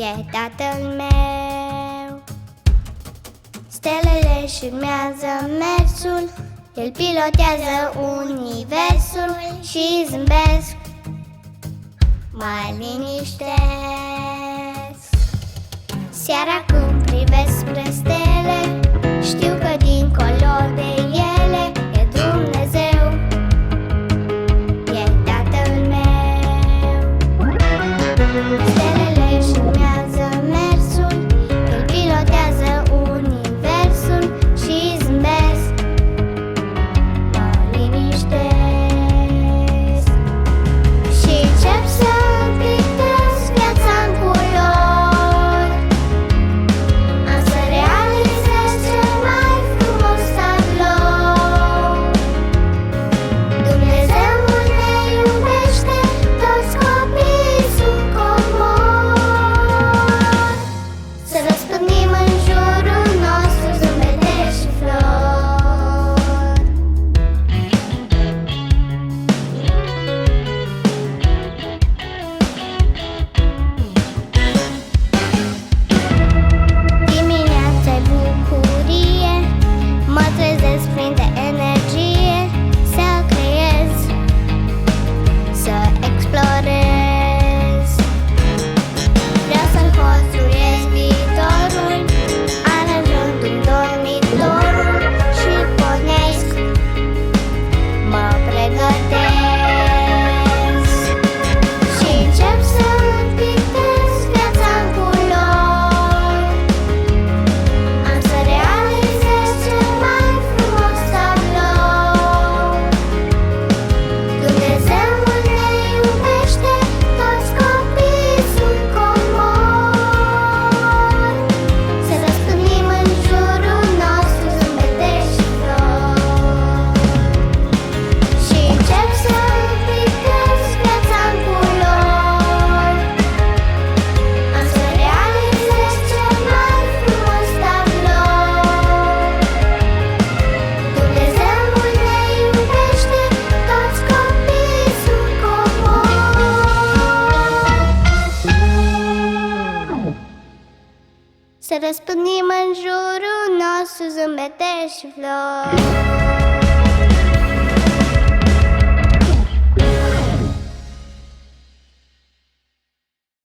e Tatăl meu. Stelele își urmează mersul, El pilotează universul și zâmbesc, mă liniștesc. Seara când privesc spre stele, știu că dincolo de ele e Dumnezeu, e Tatăl meu. Stelele își urmează mersul, El pilotează universul și zâmbesc, mă liniștesc. Și încep să pictez viața în culori, am să realizez cel mai frumos tablou. Dumnezeul ne iubește, toți copiii sunt comori. Să răspândim în jurul nostru zâmbete și flori. Dimineața-i bucurie, mă trezesc plin de energie, să creez, să explorez. Vreau să-mi construiesc viitorul, aranjându-mi dormitorul și pornesc, mă pregătesc. Și încep să pictez viața în culori, am să realizez cel mai frumos tablou. Dumnezeul ne iubește, toți copiii sunt comori. Să răspândim în jurul nostru zâmbete și flori. Și încep să pictez viața în culori, am să realizez cel mai frumos tablou. Dumnezeul ne iubește, toți copiii sunt comori. Să răspândim în jurul nostru zâmbete și flori.